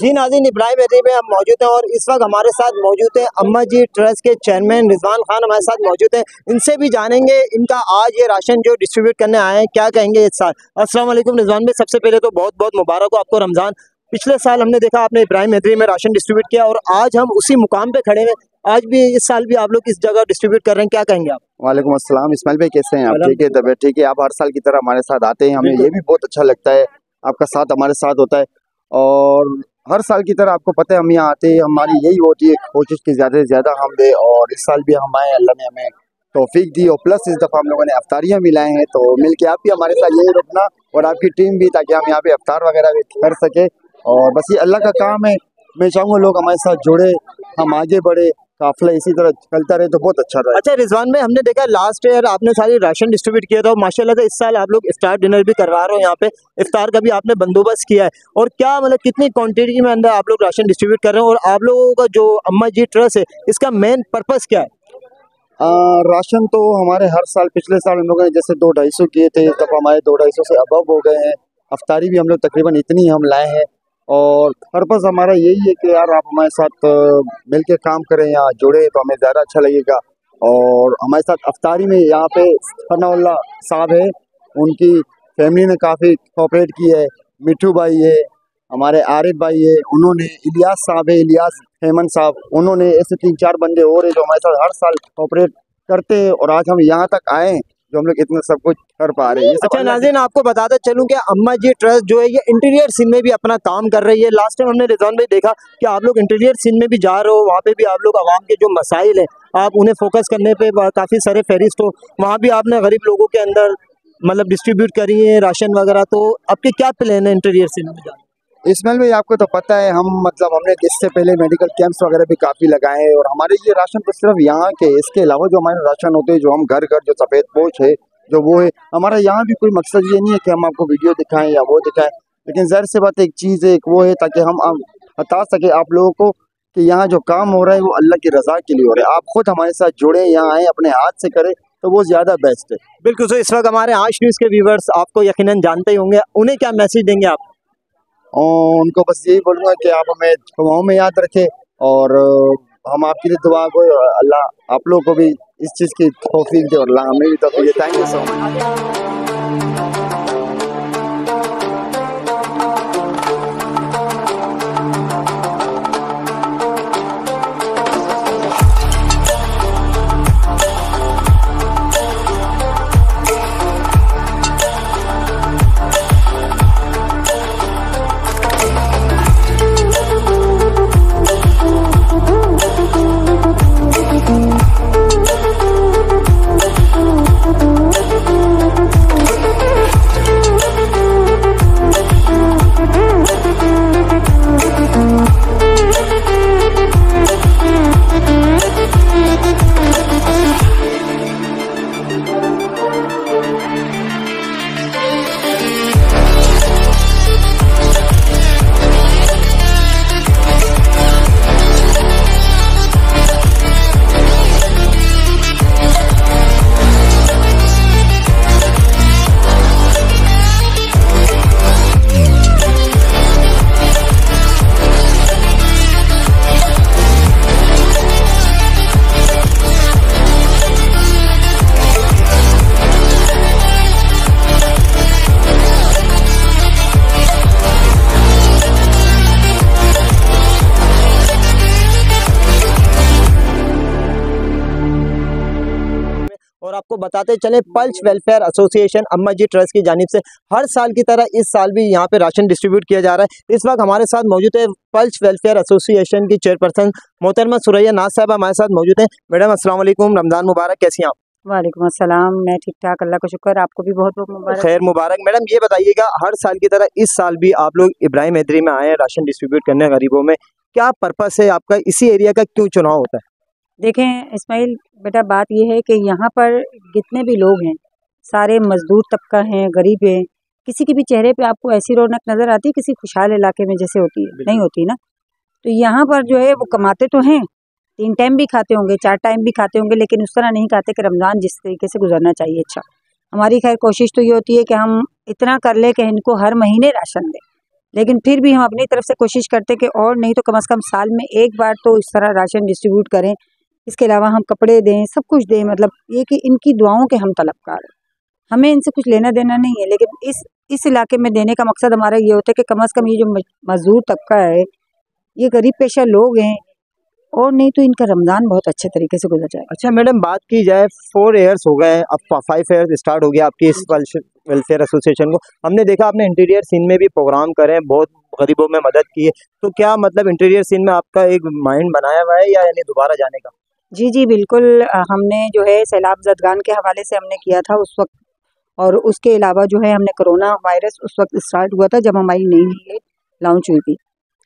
जी नाज़रीन, इब्राहिम एड्री में हम मौजूद हैं और इस वक्त हमारे साथ मौजूद हैं अम्मा जी ट्रस्ट के चेयरमैन रिजवान खान हमारे साथ मौजूद हैं। इनसे भी जानेंगे इनका आज ये राशन जो डिस्ट्रीब्यूट करने आए हैं क्या कहेंगे इस साल। अस्सलाम वालेकुम रिजवान भाई, सबसे पहले तो बहुत बहुत मुबारक हो आपको रमज़ान। पिछले साल हमने देखा आपने इब्राहिम एड्री में राशन डिस्ट्रीब्यूट किया और आज हम उसी मुकाम पे खड़े हैं। आज भी इस साल भी आप लोग इस जगह डिस्ट्रीब्यूट कर रहे हैं, क्या कहेंगे आप? वालेकुम अस्सलाम। इस्माइल भाई कैसे हैं आप? ठीक है, तबीयत ठीक है। आप हर साल की तरह हमारे साथ आते हैं, हमें ये भी बहुत अच्छा लगता है, आपका साथ हमारे साथ होता है। और हर साल की तरह आपको पता है हम यहाँ आते हैं, हमारी यही होती है कोशिश की ज़्यादा से ज़्यादा हम दे। और इस साल भी हम आए, अल्लाह ने हमें तौफीक दी और प्लस इस दफ़ा हम लोगों ने अफ्तारियाँ मिलाए हैं। तो मिल के आप भी हमारे साथ यही रुकना और आपकी टीम भी, ताकि हम यहाँ पे अफ्तार वगैरह भी कर सके। और बस ये अल्लाह का काम है, मैं चाहूँगा लोग हमारे साथ जुड़े, हम आगे बढ़े, काफिला इसी तरह चलता रहे तो बहुत अच्छा रहा। अच्छा रिजवान भाई, हमने देखा लास्ट ईयर आपने सारी राशन डिस्ट्रीब्यूट किया था और माशाल्लाह से इस साल आप लोग इफ्तार डिनर भी करवा रहे हो, यहाँ पे इफ्तार का भी आपने बंदोबस्त किया है। और क्या मतलब कितनी क्वांटिटी में अंदर आप लोग राशन डिस्ट्रीब्यूट कर रहे हैं और आप लोगों का जो अम्मा जी ट्रस्ट है इसका मेन पर्पस क्या है? राशन तो हमारे हर साल, पिछले साल हम लोगों ने जैसे 200-250 किए थे, इस दफ़ा हमारे 200-250 से अबव हो गए हैं। अफ्तारी भी हम लोग तकरीबन इतनी हम लाए हैं। और पर्पज़ हमारा यही है कि यार आप हमारे साथ मिल के काम करें या जुड़े तो हमें ज़्यादा अच्छा लगेगा। और हमारे साथ अफ्तारी में यहाँ पे फनाउल्लाह साहब है, उनकी फैमिली ने काफ़ी कोऑपरेट की है। मिठू भाई है, हमारे आरिफ भाई है, उन्होंने इलियास साहब है, इलियास हेमन साहब, उन्होंने, ऐसे 3-4 बंदे और हैं जो हमारे साथ हर साल कोऑपरेट करते हैं। और आज हम यहाँ तक आए हैं जो हम लोग इतना सब कुछ कर पा रहे हैं। अच्छा नाज़रीन, आपको बताता चलूं कि अम्मा जी ट्रस्ट जो है ये इंटीरियर सीन में भी अपना काम कर रही है। लास्ट टाइम हमने रिजवान भाई देखा कि आप लोग इंटीरियर सीन में भी जा रहे हो, वहाँ पे भी आप लोग आवाम के जो मसाइल हैं आप उन्हें फोकस करने पे काफ़ी सारे फहरिस्त हो, वहाँ भी आपने गरीब लोगों के अंदर मतलब डिस्ट्रीब्यूट करी है राशन वगैरह। तो आपके क्या प्लान है इंटीरियर सीन में जाने? इसमें भी आपको तो पता है हम हमने इससे पहले मेडिकल कैंप्स वगैरह भी काफ़ी लगाए हैं। और हमारे ये राशन तो सिर्फ यहाँ के, इसके अलावा जो हमारे राशन होते हैं जो हम घर घर, जो सफ़ेद पोश है जो वो है, हमारा यहाँ भी कोई मकसद ये नहीं है कि हम आपको वीडियो दिखाएं या वो दिखाएं। लेकिन ज़ाहिर सी बात एक चीज़ है, एक वो है ताकि हम बता सके आप लोगों को कि यहाँ जो काम हो रहा है वो अल्लाह की रज़ा के लिए हो रहा है। आप खुद हमारे साथ जुड़े, यहाँ आएँ, अपने हाथ से करें तो वो ज़्यादा बेस्ट है। बिल्कुल। तो इस वक्त हमारे आश न्यूज़ के व्यूवर्स आपको यकीनन जानते ही होंगे, उन्हें क्या मैसेज देंगे आप? और उनको बस यही बोलूँगा कि आप हमें दुआओं में याद रखें और हम आपके लिए दुआ को, अल्लाह आप लोगों को भी इस चीज़ की तौफीक दे और अल्लाह हमें भी तौफीक दे। Thank you so much. और आपको बताते चले पल्स वेलफेयर एसोसिएशन अम्मा जी ट्रस्ट की जानिब से हर साल की तरह इस साल भी यहाँ पे राशन डिस्ट्रीब्यूट किया जा रहा है। इस वक्त हमारे साथ मौजूद है पल्स वेलफेयर एसोसिएशन की चेयरपर्सन मोहतरमा सुरैया नाज साहब हमारे साथ मौजूद हैं। मैडम अस्सलाम वालेकुम, रमज़ान मुबारक, कैसी हैं आप? वालेकुम अस्सलाम, मैं ठीक ठाक, अल्लाह का शुक्र, आपको भी बहुत बहुत मुबारक। खैर मुबारक। मैडम ये बताइएगा, हर साल की तरह इस साल भी आप लोग इब्राहिम एड्री में आए हैं राशन डिस्ट्रीब्यूट करने गरीबों में, क्या पर्पस है आपका, इसी एरिया का क्यों चुनाव होता है? देखें इस्माइल बेटा, बात यह है कि यहाँ पर जितने भी लोग हैं सारे मजदूर तबका हैं, गरीब हैं। किसी के भी चेहरे पे आपको ऐसी रौनक नज़र आती है किसी खुशहाल इलाके में जैसे होती है, नहीं होती ना। तो यहाँ पर जो है वो कमाते तो हैं, 3 टाइम भी खाते होंगे, 4 टाइम भी खाते होंगे, लेकिन उस तरह नहीं खाते कि रमज़ान जिस तरीके से गुजरना चाहिए। अच्छा, हमारी खैर कोशिश तो ये होती है कि हम इतना कर ले कि इनको हर महीने राशन दें, लेकिन फिर भी हम अपनी तरफ से कोशिश करते कि और नहीं तो कम से कम साल में एक बार तो इस तरह राशन डिस्ट्रीब्यूट करें। इसके अलावा हम कपड़े दें, सब कुछ दें, मतलब ये कि इनकी दुआओं के हम तलबगार हैं। हमें इनसे कुछ लेना देना नहीं है, लेकिन इस इलाके में देने का मकसद हमारा ये होता है कि कम से कम ये जो मजदूर तबका है, ये गरीब पेशा लोग हैं, और नहीं तो इनका रमज़ान बहुत अच्छे तरीके से गुजर जाए। अच्छा मैडम, बात की जाए 4 ईयर्स हो गए, अब 5 ईयर्स स्टार्ट हो गया आपकी इस वेलफेयर एसोसिएशन को। हमने देखा आपने इंटीरियर सीन में भी प्रोग्राम करे, बहुत गरीबों में मदद की है, तो क्या मतलब इंटीरियर सीन में आपका एक माइंड बनाया हुआ है या यानी दोबारा जाने का? जी जी बिल्कुल, हमने जो है सैलाब ज़दगान के हवाले से हमने किया था उस वक्त, और उसके अलावा जो है हमने कोरोना वायरस उस वक्त स्टार्ट हुआ था जब हमारी नई ये लॉन्च हुई थी।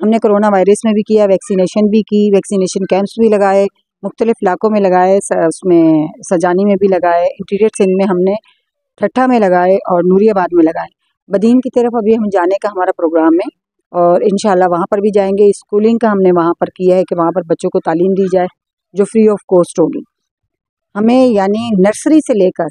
हमने कोरोना वायरस में भी किया, वैक्सीनेशन भी की, वैक्सीनेशन कैंप्स भी लगाए, मुख्तलिफ इलाकों में लगाए, उसमें सजानी में भी लगाए, इंटीरियर सिंध में हमने ठट्ठा में लगाए और नूरियाबाद में लगाए। बदीन की तरफ अभी हम जाने का हमारा प्रोग्राम है और इंशाल्लाह वहाँ पर भी जाएंगे। स्कूलिंग का हमने वहाँ पर किया है कि वहाँ पर बच्चों को तालीम दी जाए जो फ्री ऑफ कॉस्ट होगी। हमें यानी नर्सरी से लेकर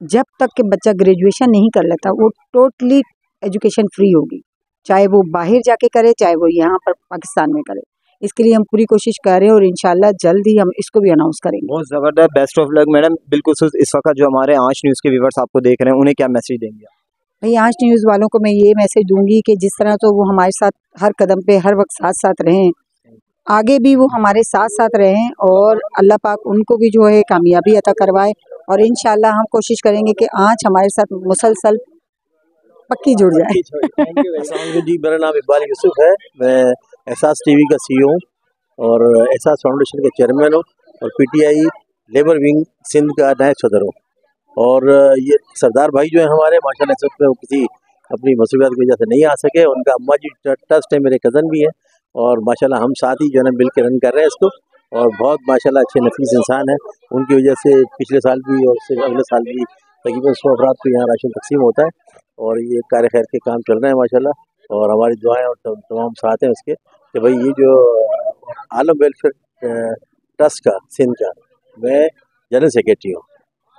जब तक कि बच्चा ग्रेजुएशन नहीं कर लेता वो टोटली एजुकेशन फ्री होगी, चाहे वो बाहर जाके करे चाहे वो यहाँ पर पाकिस्तान में करे। इसके लिए हम पूरी कोशिश कर रहे हैं और इंशाल्लाह जल्द ही हम इसको भी अनाउंस करेंगे। बहुत ज़बरदस्त, बेस्ट ऑफ लक मैडम। बिल्कुल इस वक्त जो हमारे आंच न्यूज़ के व्यूअर्स आपको देख रहे हैं उन्हें क्या मैसेज देंगे? भाई आंच न्यूज़ वालों को मैं ये मैसेज दूंगी कि जिस तरह तो वो हमारे साथ हर कदम पे हर वक्त साथ साथ रहें, आगे भी वो हमारे साथ साथ रहें और अल्लाह पाक उनको भी जो है कामयाबी अता करवाए, और इंशाल्लाह हम कोशिश करेंगे कि आंच हमारे साथ मुसलसल पक्की जुड़ जाए। अस्सलाम जी, मेरा नाम इकबाल यूसुफ है। मैं एहसास टीवी का CEO हूँ और एहसास फाउंडेशन का चेयरमैन हूँ और PTI लेबर विंग सिंध का नायब सदर हूँ। और ये सरदार भाई जो है हमारे माशाल्लाह इस वक्त वो किसी अपनी मसूलियत की वजह से नहीं आ सके। उनका अम्मा जी ट्रस्ट है, मेरे कज़न भी हैं और माशाल्लाह हम साथ ही जो है ना मिल के रन कर रहे हैं इसको, और बहुत माशाल्लाह अच्छे नफीस इंसान हैं। उनकी वजह से पिछले साल भी और उससे अगले साल भी तकरीबन 100 अफराद को यहाँ राशन तकसीम होता है और ये कार्य खैर के काम चल रहे हैं माशाल्लाह। और हमारी दुआएं और तमाम साथ हैं उसके कि भाई ये जो आलम वेलफेयर ट्रस्ट का सिंध का मैं जनरल सेक्रेटरी हूँ।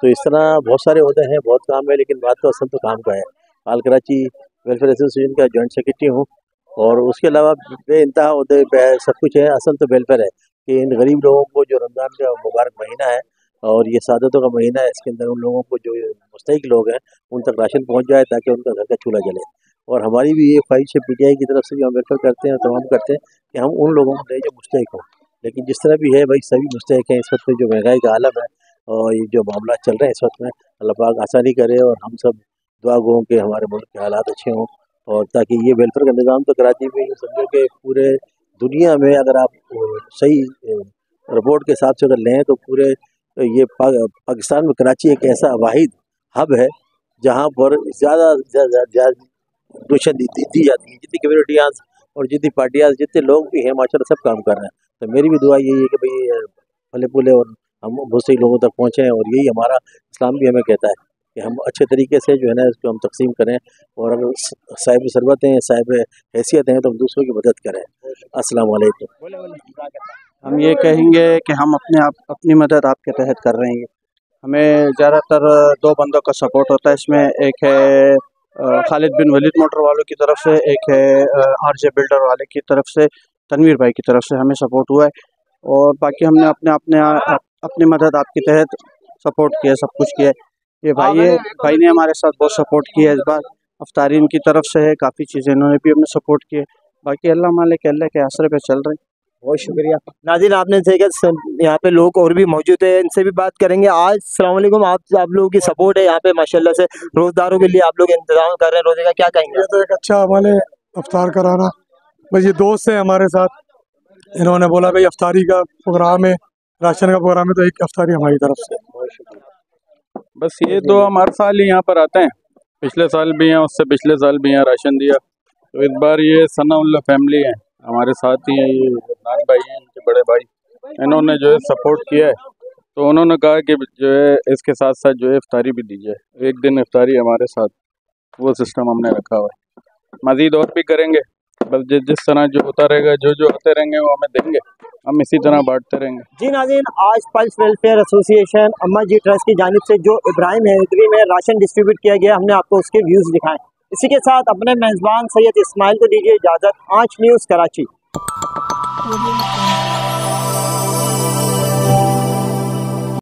तो इस तरह बहुत सारे होते हैं, बहुत काम है, लेकिन बात तो असल तो काम का है। आल कराची वेलफेयर एसोसिएशन का जॉइंट सेक्रेटरी हूँ और उसके अलावा बेइंतहा होते सब कुछ है। असल तो वेलफेयर है कि इन गरीब लोगों को जो रमज़ान का मुबारक महीना है और ये सादतों का महीना है, इसके अंदर उन लोगों को जो मुस्तहिक लोग हैं उन तक राशन पहुंच जाए ताकि उनका घर का चूल्हा जले। और हमारी भी ये ख्वाहिश है PTI की तरफ से भी हम वेलफेयर करते हैं और तमाम करते हैं कि हम उन लोगों को दें जो मुस्तहिक हों। लेकिन जिस तरह भी है भाई सभी मुस्तहिक हैं। इस वक्त जो महंगाई का आलम है और ये जो मामला चल रहे हैं इस वक्त में, अल्लाह पाक आसानी करे और हम सब दुआ गो कि हमारे मुल्क के हालात अच्छे हों और ताकि ये वेलफेयर का निज़ाम तो कराची में समझो कि पूरे दुनिया में अगर आप सही रिपोर्ट के हिसाब से अगर लें तो पूरे ये पाकिस्तान में कराची एक ऐसा वाहिद हब है जहाँ पर ज़्यादा रोशन दी जाती है। जितनी कम्युनिटियाँ और जितनी पार्टियाँ जितने लोग भी हैं माशाल्लाह सब काम कर रहे हैं। तो मेरी भी दुआ यही है कि भाई फले फूले और हम बहुत से लोगों तक पहुँचें और यही हमारा इस्लाम भी हमें कहता है कि हम अच्छे तरीके से जो है ना इसको हम तकसीम करें और अगर साहिब सरबत हैं साहिब हैसियत हैं तो हम दूसरों की मदद करें। अस्सलाम वालेकुम। हम ये कहेंगे कि हम अपनी मदद आपके तहत कर रहे हैं। हमें ज़्यादातर 2 बंदों का सपोर्ट होता है। इसमें एक है खालिद बिन वलीद मोटर वालों की तरफ से, एक है RJ बिल्डर वाले की तरफ से, तनवीर भाई की तरफ से हमें सपोर्ट हुआ है और बाकी हमने अपनी मदद आपके तहत सपोर्ट किया, सब कुछ किया। ये भाई ने हमारे साथ बहुत सपोर्ट किया इस बार। अफ्तारी इनकी तरफ से है, काफ़ी चीज़ें इन्होंने भी हमें सपोर्ट किए। बाकी अल्लाह मालिक अल्लाह के आसरे पे चल रहे हैं। बहुत शुक्रिया नाज़रीन, आपने देखा यहाँ पे लोग और भी मौजूद है, इनसे भी बात करेंगे। आज अस्सलाम वालेकुम, आप लोगों की सपोर्ट है यहाँ पे माशाल्लाह से, रोज़दारों के लिए आप लोग इंतजाम कर रहे हैं रोज़े का, क्या कहेंगे? ये तो एक अच्छा अमल है अफ्तार कराना। बस ये दोस्त है हमारे साथ, इन्होंने बोला भाई अफ्तारी का प्रोग्राम है, राशन का प्रोग्राम है, तो एक अफ्तारी हमारी तरफ से। बस ये तो हम हर साल ही यहाँ पर आते हैं, पिछले साल भी हैं, उससे पिछले साल भी यहाँ राशन दिया। तो इस बार ये सनाउल्लाह फैमिली है हमारे साथ ही हैं, ये नान भाई हैं, इनके बड़े भाई, इन्होंने जो है सपोर्ट किया है। तो उन्होंने कहा कि जो है इसके साथ साथ जो है इफ्तारी भी दीजिए, एक दिन इफ्तारी हमारे साथ, वो सिस्टम हमने रखा हुआ है। मज़ीद और भी करेंगे, बस जिस तरह जो होता रहेगा, जो आते रहेंगे वो हमें देंगे, हम इसी तरह बांटते रहेंगे। जी नाज़रीन, आज पल्स वेलफेयर एसोसिएशन अम्मा जी ट्रस्ट की जानिब से जो इब्राहिम हैदरी में राशन डिस्ट्रीब्यूट किया गया, हमने आपको उसके व्यूज़ दिखाए। इसी के साथ अपने मेजबान सैयद इस्माइल को दीजिए इजाज़त। आंच न्यूज़ कराची।